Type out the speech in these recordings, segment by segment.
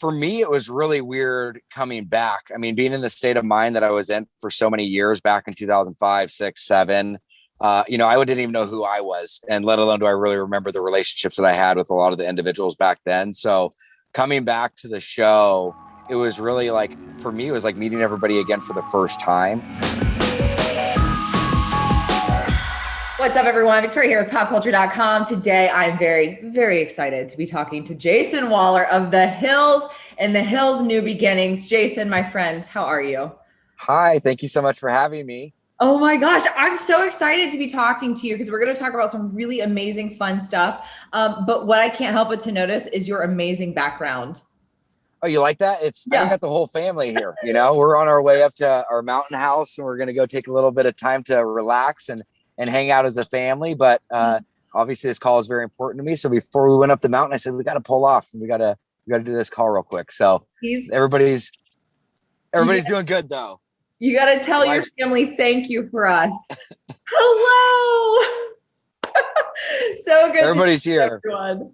for me, it was really weird coming back. I mean, being in the state of mind that I was in for so many years back in 2005, 6, 7, I didn't even know who I was, and let alone do I really remember the relationships that I had with a lot of the individuals back then. So coming back to the show, it was really like, for me, it was like meeting everybody again for the first time. What's up, everyone? Victoria here with PopCulture.com. Today, I'm very, very excited to be talking to Jason Wahler of The Hills and The Hills New Beginnings. Jason, my friend, how are you? Hi, thank you so much for having me. Oh my gosh, I'm so excited to be talking to you because we're going to talk about some really amazing, fun stuff. But what I can't help but to notice is your amazing background. Oh, you like that? I got the whole family here. We're on our way up to our mountain house, and we're going to go take a little bit of time to relax and hang out as a family. But obviously this call is very important to me. So before we went up the mountain, I said, we got to pull off and we got to do this call real quick. So everybody's doing good though. You got to tell your family, thank you for us. Hello. So good. Everybody's here. Everyone.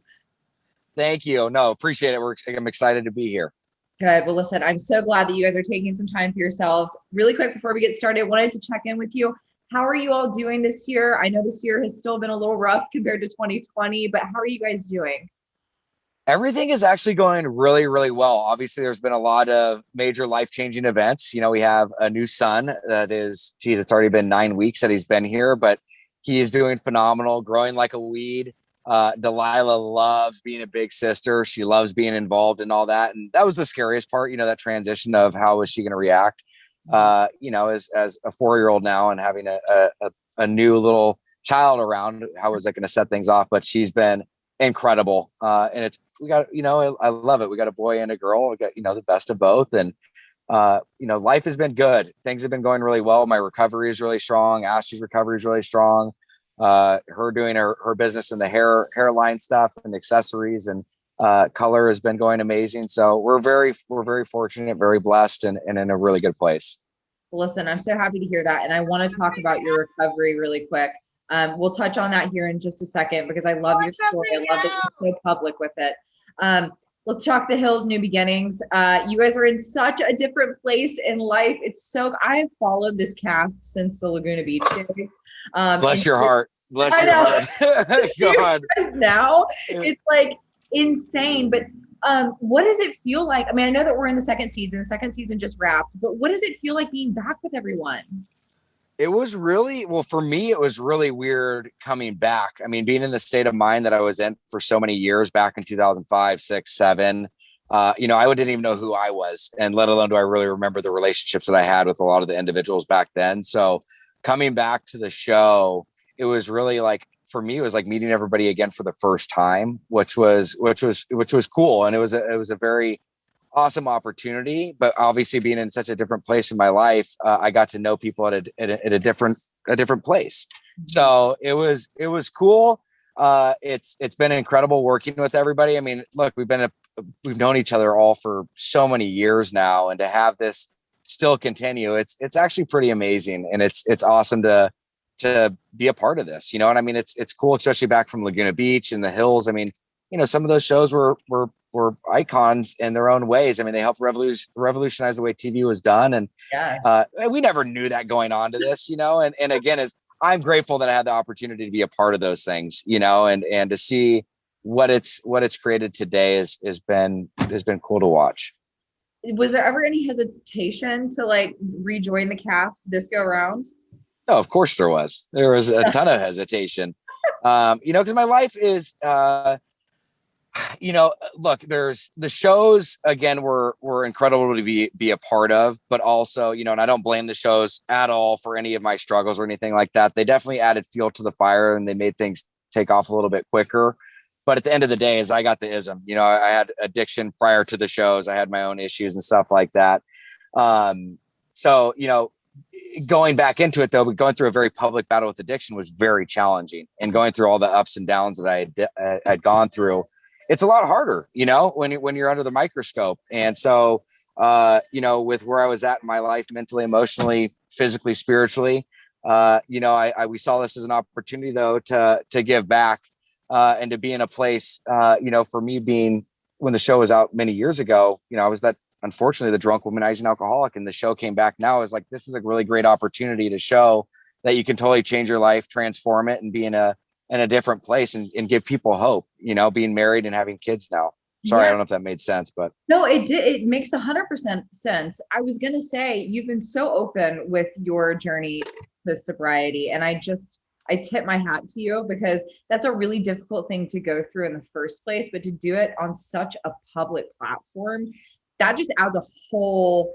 Thank you. No, appreciate it. I'm excited to be here. Good. Well, listen, I'm so glad that you guys are taking some time for yourselves. Really quick, before we get started, I wanted to check in with you. How are you all doing this year? I know this year has still been a little rough compared to 2020, but how are you guys doing? Everything is actually going really, really well. Obviously, there's been a lot of major life-changing events. We have a new son that is, it's already been 9 weeks that he's been here, but he is doing phenomenal, growing like a weed. Delilah loves being a big sister. She loves being involved in all that. And that was the scariest part, that transition of how was she going to react, as a 4-year-old now and having a new little child around. How was that going to set things off? But she's been incredible. And I love it. We got a boy and a girl. We got, the best of both. And, life has been good. Things have been going really well. My recovery is really strong. Ashley's recovery is really strong. Her doing her business in the hairline stuff and accessories and color has been going amazing. So we're very fortunate, very blessed, and in a really good place. Listen, I'm so happy to hear that. And I want to talk about your recovery really quick. We'll touch on that here in just a second because I love your story. I love that you're so public with it. Let's talk The Hills New Beginnings. You guys are in such a different place in life. I have followed this cast since the Laguna Beach days. Bless your heart. Bless your heart. God. Now it's like insane. But what does it feel like? I mean, I know that we're in the second season. Second season just wrapped. But what does it feel like being back with everyone? It was really, well, for me, it was really weird coming back. I mean, being in the state of mind that I was in for so many years back in 2005, 6, 7, I didn't even know who I was, and let alone do I really remember the relationships that I had with a lot of the individuals back then. So coming back to the show, it was really like, for me, it was like meeting everybody again for the first time, which was cool. And it was a very awesome opportunity, but obviously being in such a different place in my life, I got to know people at a different place. So it was cool. It's been incredible working with everybody. I mean, look, we've known each other all for so many years now, and to have this still continue, it's actually pretty amazing, and it's awesome to be a part of this. You know what I mean? It's cool, especially back from Laguna Beach and The Hills. I mean, some of those shows were icons in their own ways. I mean, they helped revolutionize the way TV was done. And yes. We never knew that going on to this, and again, I'm grateful that I had the opportunity to be a part of those things, and to see what it's created today has been cool to watch. Was there ever any hesitation to rejoin the cast this go around? Oh, of course there was. There was a ton of hesitation, because my life is, look, there's the shows again were incredible to be a part of, but also, and I don't blame the shows at all for any of my struggles or anything like that. They definitely added fuel to the fire and they made things take off a little bit quicker. But at the end of the day, I got the ism. I had addiction prior to the shows. I had my own issues and stuff like that. So, going back into it though, going through a very public battle with addiction was very challenging, and going through all the ups and downs that I had gone through, it's a lot harder, when you're under the microscope. And so, with where I was at in my life, mentally, emotionally, physically, spiritually, we saw this as an opportunity though, to give back, and to be in a place, for me being when the show was out many years ago, I was unfortunately the drunk womanizing alcoholic, and the show came back now. I was like, this is a really great opportunity to show that you can totally change your life, transform it, and be in a different place, and give people hope, being married and having kids now. Sorry, I don't know if that made sense, but no, it did. It makes 100% sense. I was going to say, you've been so open with your journey to sobriety, and I tip my hat to you, because that's a really difficult thing to go through in the first place, but to do it on such a public platform, that just adds a whole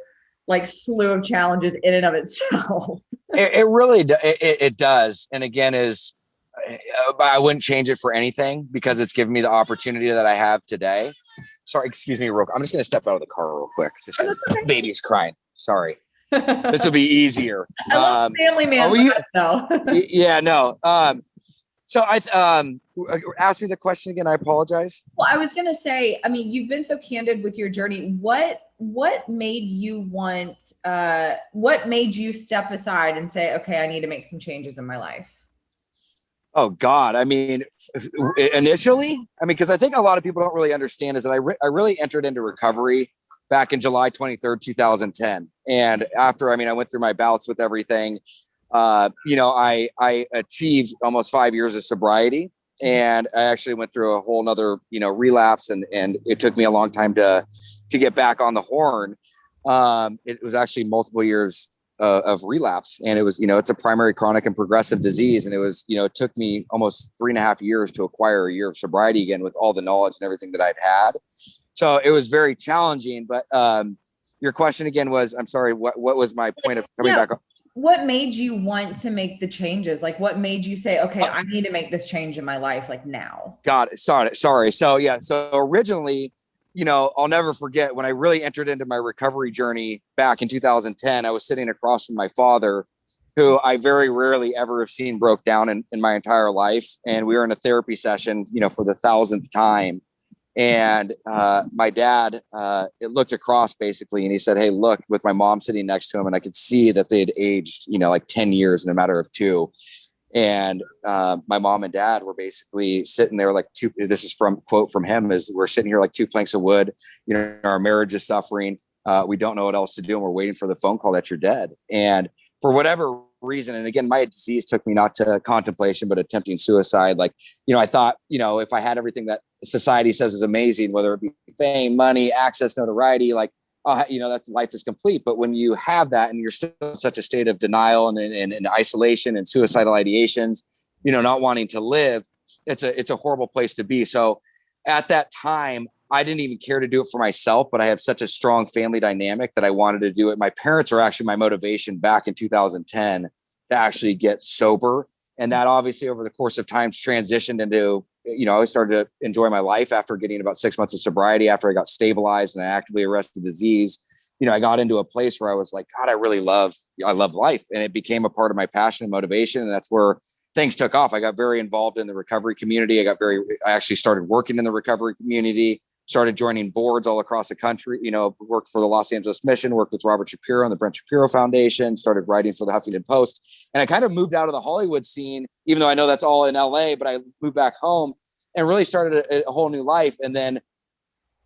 slew of challenges in and of itself. It really it does. And again, I wouldn't change it for anything, because it's given me the opportunity that I have today. Sorry, excuse me, real quick. I'm just going to step out of the car real quick. Just okay. Baby's crying. Sorry. This will be easier. I love family man. Yeah, no. So ask me the question again. I apologize. Well, I was going to say, I mean, you've been so candid with your journey. What made you what made you step aside and say, okay, I need to make some changes in my life? Oh God. I mean, initially, because I think a lot of people don't really understand is that I really entered into recovery back in July 23rd, 2010. And after, I went through my bouts with everything. I achieved almost 5 years of sobriety, and I actually went through a whole nother, relapse, and it took me a long time to get back on the horn. It was actually multiple years of relapse, and it was, it's a primary chronic and progressive disease. And it was, it took me almost 3.5 years to acquire a year of sobriety again, with all the knowledge and everything that I'd had. So it was very challenging, but, your question again was, I'm sorry, what was my point of coming back? What made you want to make the changes? What made you say, okay, I need to make this change in my life, now? Got it. Sorry. So originally, I'll never forget when I really entered into my recovery journey back in 2010, I was sitting across from my father, who I very rarely ever have seen broke down in my entire life. And we were in a therapy session, for the 1,000th time. And my dad, it looked across basically, and he said, hey, look, with my mom sitting next to him, and I could see that they'd aged, 10 years in a matter of 2. And my mom and dad were basically sitting there this is quote from him, is we're sitting here like 2 planks of wood, our marriage is suffering. We don't know what else to do. And we're waiting for the phone call that you're dead. And for whatever reason, and again, my disease took me not to contemplation, but attempting suicide. I thought, if I had everything that society says is amazing, whether it be fame, money, access, notoriety, that's life is complete. But when you have that and you're still in such a state of denial and isolation and suicidal ideations, not wanting to live, it's a horrible place to be. So at that time, I didn't even care to do it for myself, but I have such a strong family dynamic that I wanted to do it. My parents are actually my motivation back in 2010 to actually get sober. And that obviously over the course of time transitioned into, I started to enjoy my life after getting about 6 months of sobriety, after I got stabilized and I actively arrested the disease. I got into a place where I was like, God, I love life. And it became a part of my passion and motivation. And that's where things took off. I got very involved in the recovery community. I actually started working in the recovery community, started joining boards all across the country, worked for the Los Angeles Mission, worked with Robert Shapiro and the Brent Shapiro Foundation, started writing for the Huffington Post. And I kind of moved out of the Hollywood scene, even though I know that's all in LA, but I moved back home and really started a whole new life. And then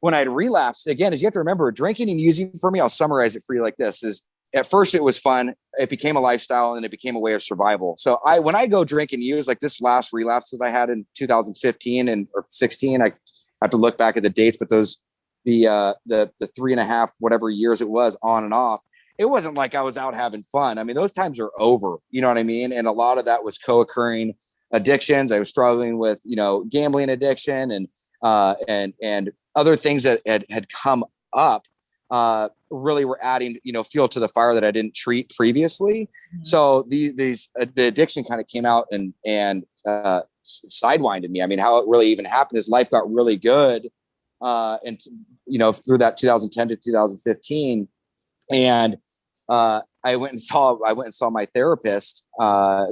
when I had relapsed, again, as you have to remember, drinking and using for me, I'll summarize it for you like this, is at first it was fun. It became a lifestyle and it became a way of survival. So when I go drink and use, like this last relapse that I had in 2015 or 16, I have to look back at the dates, but the 3.5, whatever years it was on and off, it wasn't like I was out having fun. Those times are over, you know what I mean? And a lot of that was co-occurring addictions. I was struggling with, gambling addiction and other things that had come up, really were adding, fuel to the fire that I didn't treat previously. Mm-hmm. So the addiction kind of came out and sidewinded me. How it really even happened is life got really good, and through that 2010 to 2015, and I went and saw my therapist.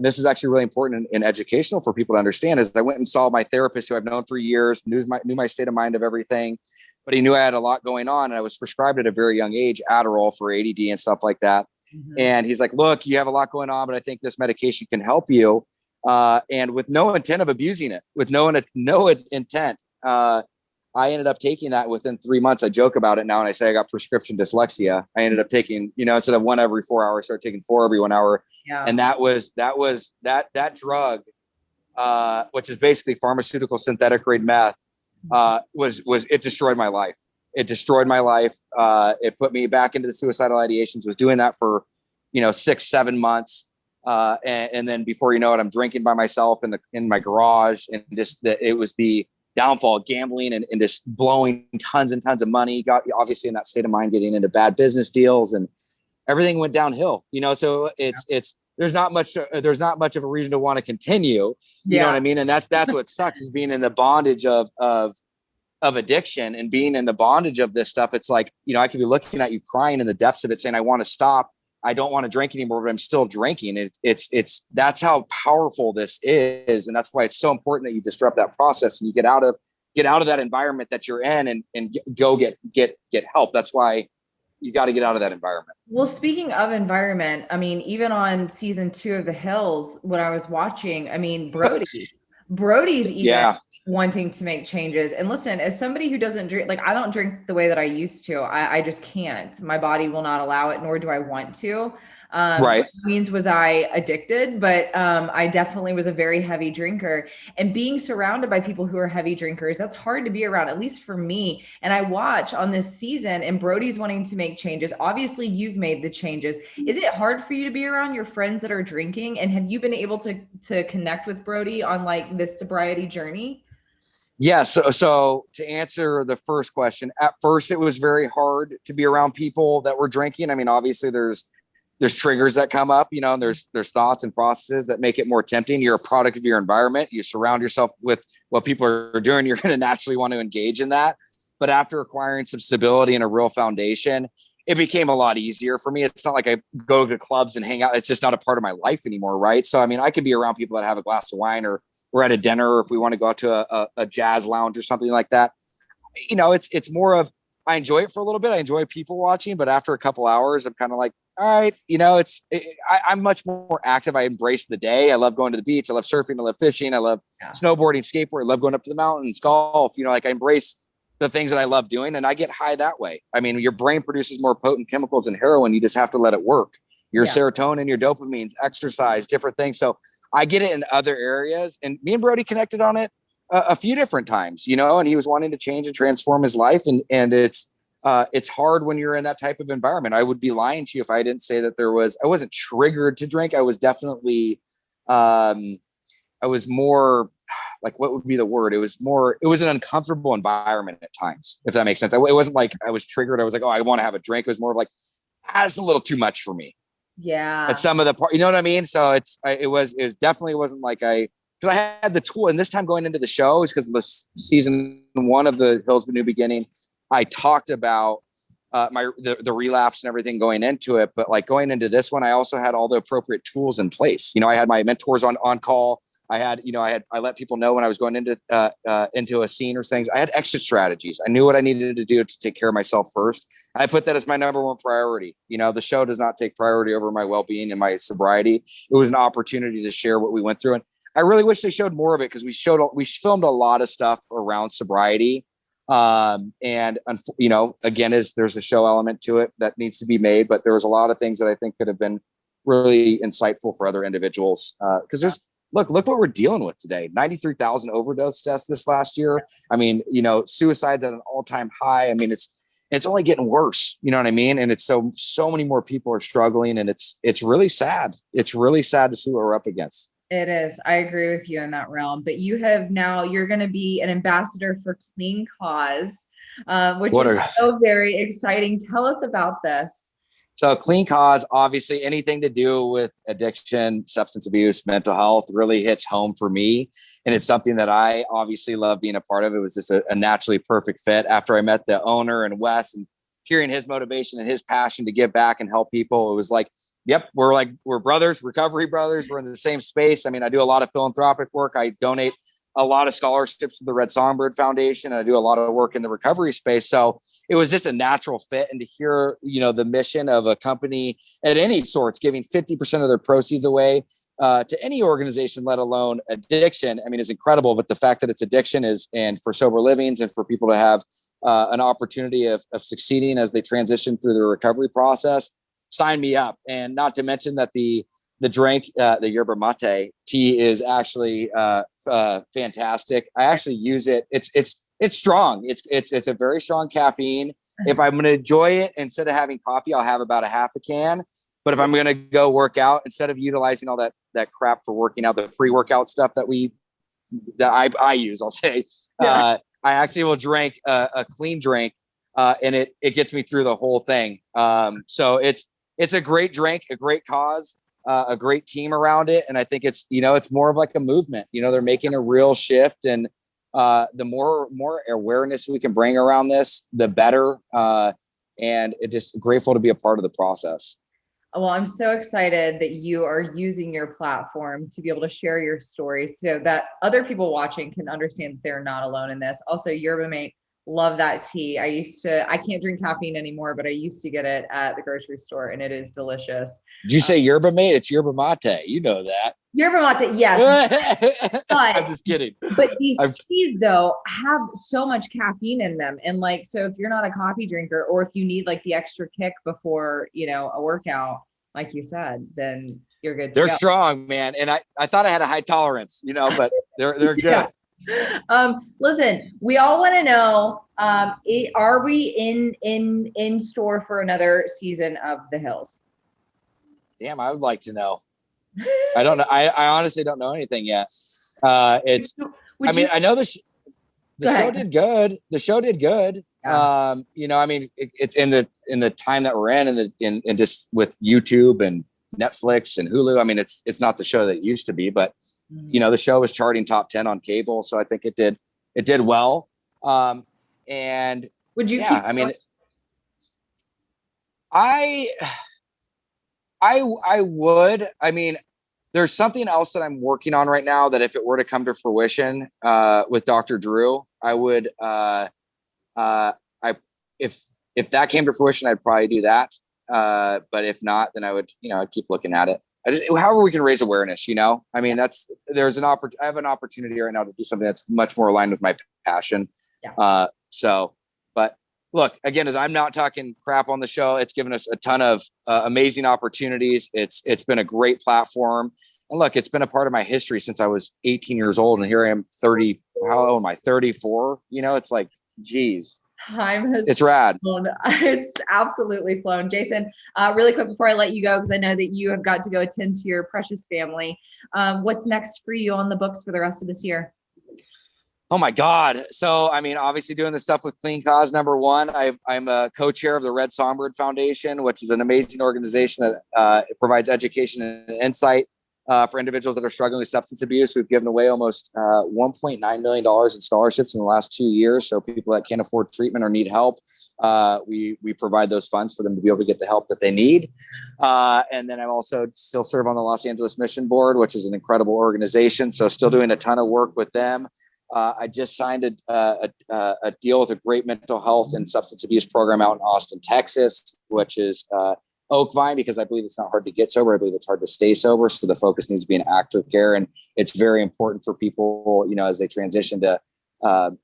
This is actually really important and educational for people to understand. Is I went and saw my therapist, who I've known for years, knew my state of mind of everything, but he knew I had a lot going on, and I was prescribed at a very young age Adderall for ADD and stuff like that. Mm-hmm. And he's like, "Look, you have a lot going on, but I think this medication can help you." And with no intent of abusing it, with no intent, I ended up taking that within 3 months. I joke about it now, and I say I got prescription dyslexia. I ended up taking, instead of 1 every 4 hours, I started taking 4 every 1 hour. Yeah. And that drug, which is basically pharmaceutical synthetic grade meth, it destroyed my life. It destroyed my life. It put me back into the suicidal ideations. Was doing that for, 6-7 months. And then before you know it, I'm drinking by myself in my garage, and it was the downfall of gambling and just blowing tons and tons of money. Got obviously in that state of mind, getting into bad business deals, and everything went downhill. So there's not much of a reason to want to continue. You know what I mean? And that's what sucks, is being in the bondage of addiction and being in the bondage of this stuff. It's like, I could be looking at you crying in the depths of it, saying, I want to stop. I don't want to drink anymore, but I'm still drinking. That's how powerful this is. And that's why it's so important that you disrupt that process and you get out of that environment that you're in and go get help. That's why you got to get out of that environment. Well, speaking of environment, I mean, even on season 2 of The Hills, when I was watching, I mean, Brody's even wanting to make changes. And listen, as somebody who doesn't drink, like I don't drink the way that I used to, I just can't. My body will not allow it, nor do I want to. Right. Means was I addicted, but I definitely was a very heavy drinker, and being surrounded by people who are heavy drinkers, that's hard to be around, at least for me. And I watch on this season, and Brody's wanting to make changes. Obviously you've made the changes. Is it hard for you to be around your friends that are drinking? And have you been able to connect with Brody on like this sobriety journey? Yeah. So to answer the first question, at first it was very hard to be around people that were drinking. I mean, obviously there's triggers that come up, and there's thoughts and processes that make it more tempting. You're a product of your environment. You surround yourself with what people are doing. You're going to naturally want to engage in that. But after acquiring some stability and a real foundation, it became a lot easier for me. It's not like I go to clubs and hang out. It's just not a part of my life anymore. Right. So, I mean, I can be around people that have a glass of wine, or we're at a dinner, or if we want to go out to a jazz lounge or something like that. It's more of, I enjoy it for a little bit. I enjoy people watching, but after a couple hours, I'm kind of like, all right, I'm much more active. I embrace the day. I love going to the beach. I love surfing. I love fishing. I love snowboarding, skateboarding. I love going up to the mountains, golf. I embrace the things that I love doing, and I get high that way. I mean, your brain produces more potent chemicals than heroin. You just have to let it work. Your serotonin, your dopamines, exercise, different things. So I get it in other areas, and me and Brody connected on it a few different times, and he was wanting to change and transform his life. And it's hard when you're in that type of environment. I would be lying to you if I didn't say that I wasn't triggered to drink. I was definitely, I was more like, what would be the word? It was an uncomfortable environment at times, if that makes sense. It wasn't like I was triggered. I was like, oh, I want to have a drink. It was more of like, that's a little too much for me. Yeah. At some of the part, you know what I mean? So it wasn't like because I had the tool, and this time going into the show is because of the season 1 of The Hills, The New Beginning. I talked about the relapse and everything going into it, but like going into this one, I also had all the appropriate tools in place. I had my mentors on call. I let people know when I was going into a scene or things. I had exit strategies. I knew what I needed to do to take care of myself first. I put that as my number 1 priority. The show does not take priority over my well-being and my sobriety. It was an opportunity to share what we went through. And I really wish they showed more of it, because we filmed a lot of stuff around sobriety. And again, there's a show element to it that needs to be made, but there was a lot of things that I think could have been really insightful for other individuals. Because look what we're dealing with today. 93,000 overdose deaths this last year. I mean, suicides at an all-time high. I mean, it's only getting worse. You know what I mean? And it's so many more people are struggling, and it's really sad. It's really sad to see what we're up against. It is. I agree with you in that realm. But you're going to be an ambassador for Clean Cause, which is so very exciting. Tell us about this. So Clean Cause, obviously anything to do with addiction, substance abuse, mental health really hits home for me. And it's something that I obviously love being a part of. It was just a naturally perfect fit after I met the owner and Wes, and hearing his motivation and his passion to give back and help people. It was like, yep, we're brothers, recovery brothers. We're in the same space. I mean, I do a lot of philanthropic work. I donate a lot of scholarships to the Red Songbird Foundation. I do a lot of work in the recovery space. So it was just a natural fit. And to hear, the mission of a company at any sorts, giving 50% of their proceeds away to any organization, let alone addiction, I mean, is incredible. But the fact that it's addiction and for sober livings and for people to have an opportunity of succeeding as they transition through the recovery process, sign me up. And not to mention that the drink, the yerba mate tea, is actually fantastic. I actually use it. It's strong. It's a very strong caffeine. If I'm going to enjoy it, instead of having coffee, I'll have about a half a can. But if I'm going to go work out, instead of utilizing all that crap for working out, the pre-workout stuff that I use, I'll say, I actually will drink a clean drink, and it gets me through the whole thing. So it's a great drink, a great cause, a great team around it. And I think it's more of like a movement. They're making a real shift, and the more awareness we can bring around this, the better. And it just grateful to be a part of the process. Well, I'm so excited that you are using your platform to be able to share your story so that other people watching can understand that they're not alone in this. Also, yerba mate, love that tea. I can't drink caffeine anymore, but I used to get it at the grocery store, and it is delicious. Did you say yerba mate? It's yerba mate. You know that. Yerba mate, yes. I'm just kidding. But these teas, though, have so much caffeine in them. And so if you're not a coffee drinker, or if you need like the extra kick before, a workout, like you said, then you're good. They're strong, man. And I thought I had a high tolerance, but they're good. Yeah. Listen, we all want to know, are we in store for another season of The Hills? Damn, I would like to know. I don't know. I honestly don't know anything yet. I know the show did good. The show did good. Yeah. It's in the time that we're in, and just with YouTube and Netflix and Hulu. I mean, it's not the show that it used to be, but the show was charting top 10 on cable. So I think it did well. And would you? Yeah, I mean, I would. I mean, there's something else that I'm working on right now that if it were to come to fruition with Dr. Drew, I would. If that came to fruition, I'd probably do that. But if not, then I would. I'd keep looking at it. However we can raise awareness. I mean, I have an opportunity right now to do something that's much more aligned with my passion. Yeah. But look, again, as I'm not talking crap on the show, it's given us a ton of amazing opportunities. It's been a great platform. And look, it's been a part of my history since I was 18 years old. And here I am 30. How old am I? 34. It's like, geez. It's rad. It's absolutely flown. Jason, really quick before I let you go, because I know that you have got to go attend to your precious family. What's next for you on the books for the rest of this year? Oh my God. So, I mean, obviously doing the stuff with Clean Cause, number one. I'm a co-chair of the Red Songbird Foundation, which is an amazing organization that provides education and insight for individuals that are struggling with substance abuse. We've given away almost $1.9 million in scholarships in the last 2 years. So people that can't afford treatment or need help, we provide those funds for them to be able to get the help that they need. And then I'm also still serve on the Los Angeles Mission Board, which is an incredible organization. So still doing a ton of work with them. I just signed a deal with a great mental health and substance abuse program out in Austin, Texas, which is Oakvine, because I believe it's not hard to get sober. I believe it's hard to stay sober. So the focus needs to be in active care. And it's very important for people, as they transition to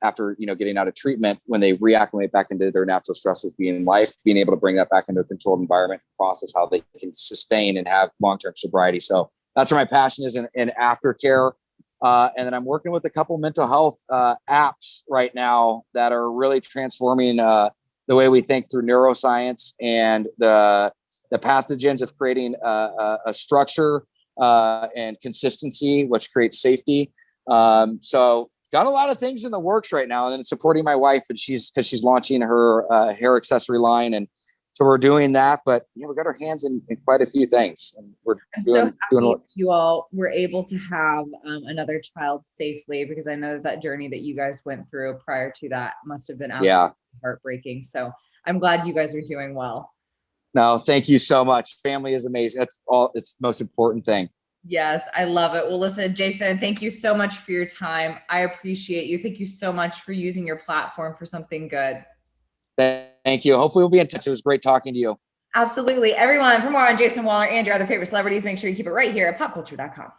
after, getting out of treatment, when they reacclimate back into their natural stresses being life, being able to bring that back into a controlled environment, process how they can sustain and have long-term sobriety. So that's where my passion is in aftercare. And then I'm working with a couple mental health apps right now that are really transforming the way we think through neuroscience and the pathogens of creating a structure and consistency, which creates safety. So got a lot of things in the works right now, and then supporting my wife, and she's launching her hair accessory line, and so we're doing that. But we got our hands in quite a few things, and I'm so happy you all were able to have another child safely, because I know that journey that you guys went through prior to that must have been absolutely heartbreaking. So I'm glad you guys are doing well. No, thank you so much. Family is amazing. That's all. It's the most important thing. Yes, I love it. Well, listen, Jason, thank you so much for your time. I appreciate you. Thank you so much for using your platform for something good. Thank you. Hopefully we'll be in touch. It was great talking to you. Absolutely. Everyone, for more on Jason Wahler and your other favorite celebrities, make sure you keep it right here at popculture.com.